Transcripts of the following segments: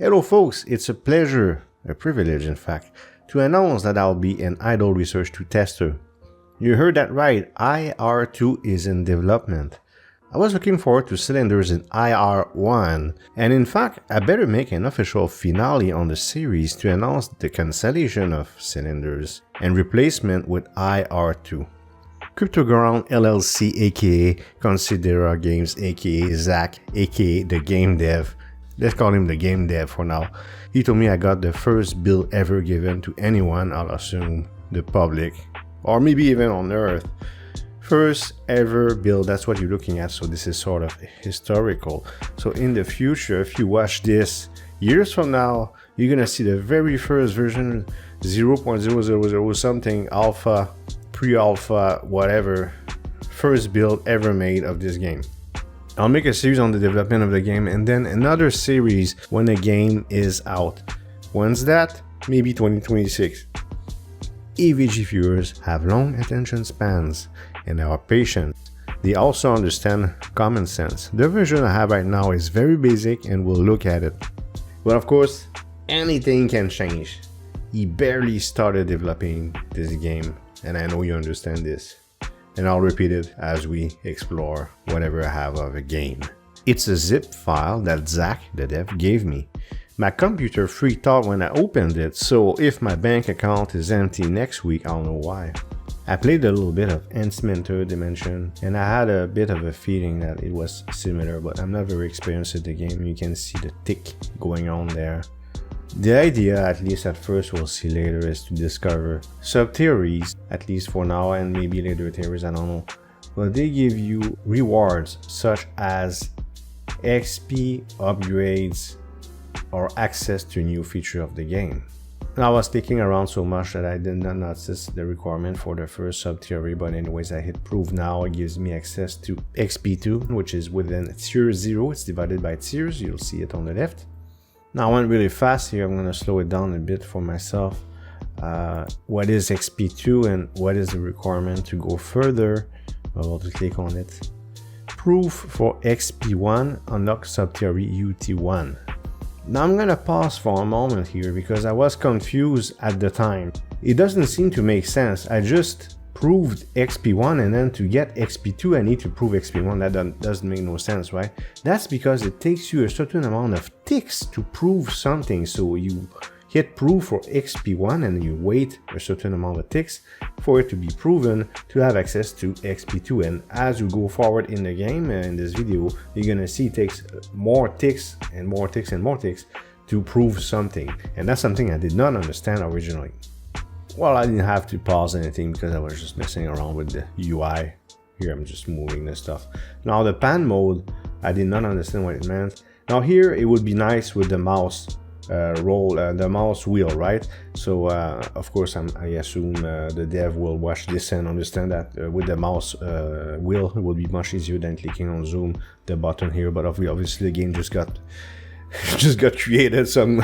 Hello folks, it's a pleasure, a privilege in fact, to announce that I'll be an Idle Research 2 tester. You heard that right, IR2 is in development. I was looking forward to cylinders in IR1, and in fact, I better make an official finale on the series to announce the cancellation of cylinders and replacement with IR2. Cryptoground LLC aka Considera Games aka Zach aka the game dev, let's call him the game dev for now. He told me I got the first build ever given to anyone, I'll assume the public, or maybe even on Earth. First ever build, that's what you're looking at, so this is sort of historical. So in the future, if you watch this years from now, you're gonna see the very first version, 0.000 something, alpha, pre-alpha, whatever, first build ever made of this game. I'll make a series on the development of the game and then another series when the game is out. When's that? Maybe 2026. EVG viewers have long attention spans and are patient. They also understand common sense. The version I have right now is very basic and we'll look at it. But of course, anything can change. He barely started developing this game and I know you understand this. And I'll repeat it as we explore whatever I have of a game. It's a zip file that Zach, the dev, gave me. My computer freaked out when I opened it, so if my bank account is empty next week, I'll know why. I played a little bit of Incremental Dimension, and I had a bit of a feeling that it was similar, but I'm not very experienced at the game. You can see the tick going on there. The idea, at least at first, we'll see later, is to discover sub-theories, at least for now, and maybe later theories, I don't know. But they give you rewards such as XP, upgrades, or access to a new feature of the game. And I was sticking around so much that I did not notice the requirement for the first sub-theory, but anyways, I hit prove now. It gives me access to XP2, which is within tier 0. It's divided by tiers, you'll see it on the left. Now I went really fast here, I'm going to slow it down a bit for myself. What is XP2 and what is the requirement to go further? I'll click on it. Proof for XP1, unlock sub-theory UT1. Now I'm going to pause for a moment here because I was confused at the time. It doesn't seem to make sense. I just proved XP1 and then to get XP2 I need to prove XP1. That doesn't make no sense, right? That's because it takes you a certain amount of ticks to prove something. So you hit prove for XP1 and you wait a certain amount of ticks for it to be proven to have access to XP2. And as you go forward in the game, in this video, you're gonna see it takes more ticks and more ticks and more ticks to prove something. And that's something I did not understand originally. Well, I didn't have to pause anything because I was just messing around with the UI. Here I'm just moving this stuff. Now the pan mode, I did not understand what it meant. Now here it would be nice with the mouse the mouse wheel, right? So of course I assume the dev will watch this and understand that with the mouse wheel it will be much easier than clicking on zoom the button here. But obviously the game just got created, so I'm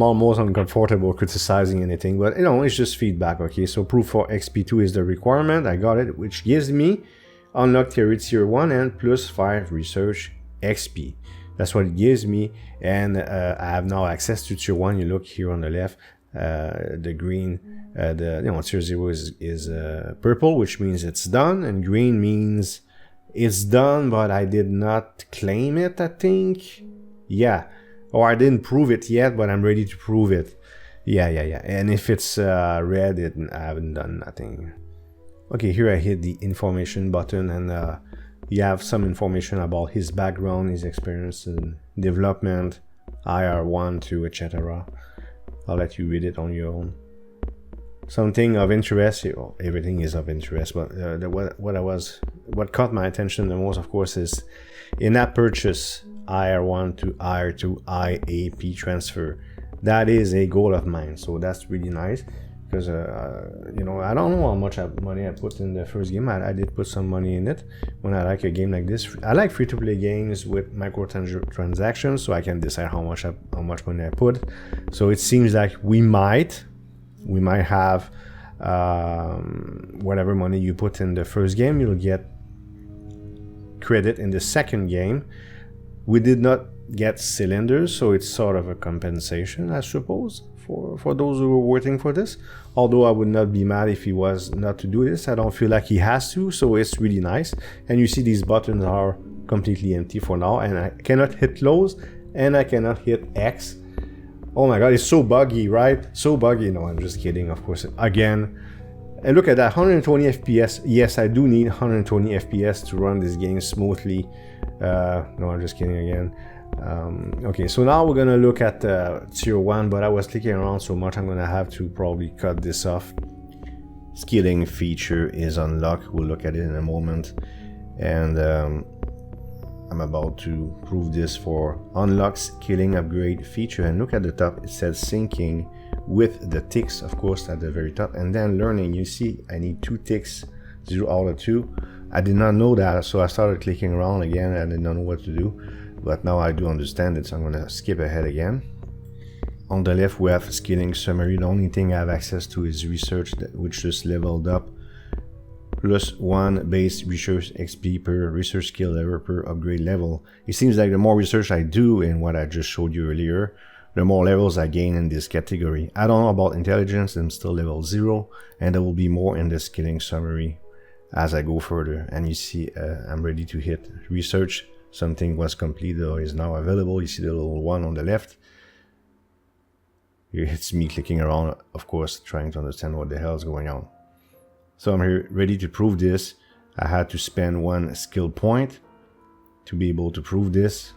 almost uncomfortable criticizing anything, but it's just feedback. Okay, so proof for XP2 is the requirement. I got it, which gives me unlock theory tier 1 and plus 5 research XP. That's what it gives me, and I have now access to tier 1. You look here on the left, the green, tier 0 is purple, which means it's done, and green means it's done, but I did not claim it, I think. Yeah, or I didn't prove it yet, but I'm ready to prove it. Yeah. And if it's red, I haven't done nothing. Okay, here I hit the information button, and you have some information about his background, his experience in development, IR1 to etc. I'll let you read it on your own. Something of interest, everything is of interest, but what caught my attention the most, of course, is in-app purchase IR1 to IR2 IAP transfer. That is a goal of mine, so that's really nice. Because I don't know how much money I put in the first game. I did put some money in it. When I like a game like this, I like free-to-play games with microtransactions, so I can decide how much money I put. So it seems like we might have whatever money you put in the first game, you'll get credit in the second game. We did not get cylinders, so it's sort of a compensation, I suppose, for those who were waiting for this. Although I would not be mad if he was not to do this. I don't feel like he has to, so it's really nice. And you see these buttons are completely empty for now, and I cannot hit close, and I cannot hit X. Oh my god, it's so buggy, right? So buggy. No, I'm just kidding, of course. Again, and look at that, 120 FPS. Yes, I do need 120 FPS to run this game smoothly. No, I'm just kidding again. Okay, so now we're gonna look at tier 1, but I was clicking around so much I'm gonna have to probably cut this off. Scaling feature is unlocked. We'll look at it in a moment. And I'm about to prove this for unlock scaling upgrade feature. And look at the top, it says syncing with the ticks, of course, at the very top. And then learning, you see I need 2 ticks, 0 out of 2. I did not know that, so I started clicking around again. I did not know what to do, but now I do understand it, so I'm gonna skip ahead again. On the left we have scaling summary. The only thing I have access to is research, which just leveled up. +1 base research XP per research skill level per upgrade level. It seems like the more research I do in what I just showed you earlier, the more levels I gain in this category. I don't know about intelligence, I'm still level 0, and there will be more in the scaling summary as I go further. And you see I'm ready to hit research. Something was completed or is now available. You see the little 1 on the left. Here it's me clicking around, of course, trying to understand what the hell is going on. So I'm here ready to prove this. I had to spend 1 skill point to be able to prove this.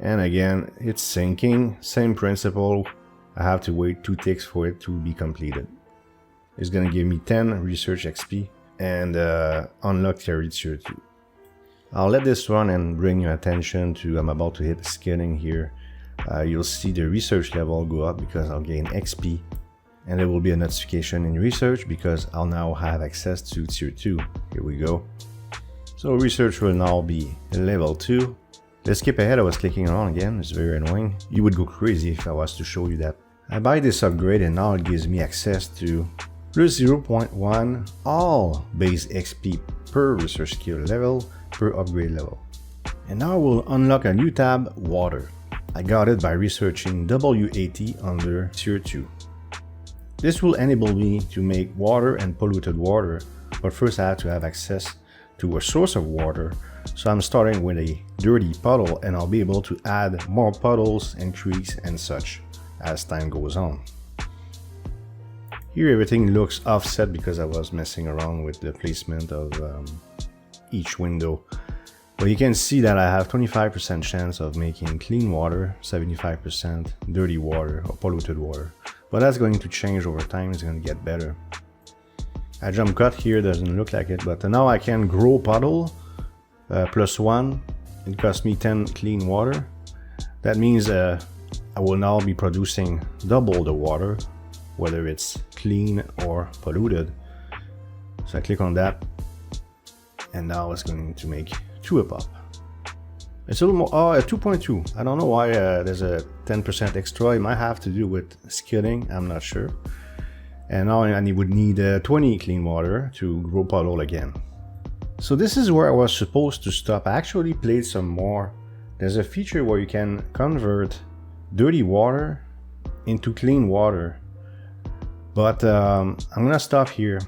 And again, it's syncing, same principle. I have to wait 2 ticks for it to be completed. It's gonna give me 10 research XP and unlock tier 2. I'll let this run and bring your attention to, I'm about to hit scaling here. You'll see the research level go up because I'll gain XP. And there will be a notification in research because I'll now have access to tier 2. Here we go. So research will now be level 2. Let's skip ahead. I was clicking around again. It's very annoying. You would go crazy if I was to show you that. I buy this upgrade and now it gives me access to +0.1 all base XP per research skill level per upgrade level. And now we'll unlock a new tab, water. I got it by researching W80 under tier 2. This will enable me to make water and polluted water, but first I have to have access to a source of water. So I'm starting with a dirty puddle and I'll be able to add more puddles and creeks and such as time goes on. Here everything looks offset because I was messing around with the placement of each window. But you can see that I have 25% chance of making clean water, 75% dirty water or polluted water. But that's going to change over time, it's going to get better. A jump cut here doesn't look like it, but now I can grow puddle +1. It costs me 10 clean water. That means I will now be producing double the water, whether it's clean or polluted. So I click on that, and now it's going to make 2 a pop. It's a little more, 2.2. I don't know why there's a 10% extra. It might have to do with scaling, I'm not sure. And now I would need 20 clean water to grow puddle again. So this is where I was supposed to stop. I actually played some more. There's a feature where you can convert dirty water into clean water. But I'm gonna stop here.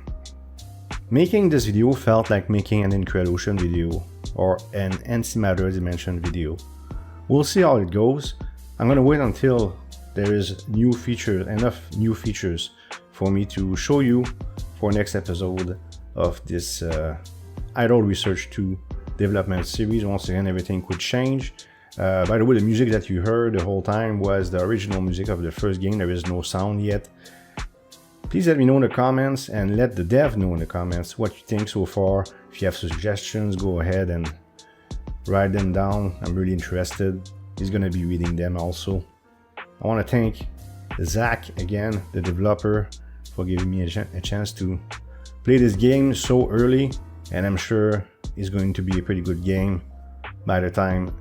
Making this video felt like making an Incremental video or an antimatter dimension video. We'll see how it goes. I'm gonna wait until there is enough new features for me to show you for next episode of this Idle Research 2 development series. Once again, everything could change. By the way, the music that you heard the whole time was the original music of the first game. There is no sound yet. Please let me know in the comments and let the dev know in the comments what you think so far. If you have suggestions, go ahead and write them down. I'm really interested. He's gonna be reading them also. I want to thank Zach again, the developer, for giving me a chance to play this game so early, and I'm sure it's going to be a pretty good game by the time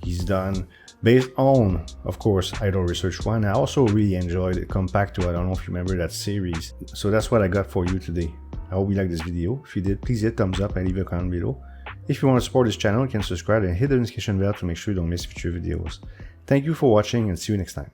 he's done. Based on, of course, Idle Research 1. I also really enjoyed Compacto. I don't know if you remember that series. So that's what I got for you today. I hope you liked this video. If you did, please hit thumbs up and leave a comment below. If you want to support this channel, you can subscribe and hit the notification bell to make sure you don't miss future videos. Thank you for watching and see you next time.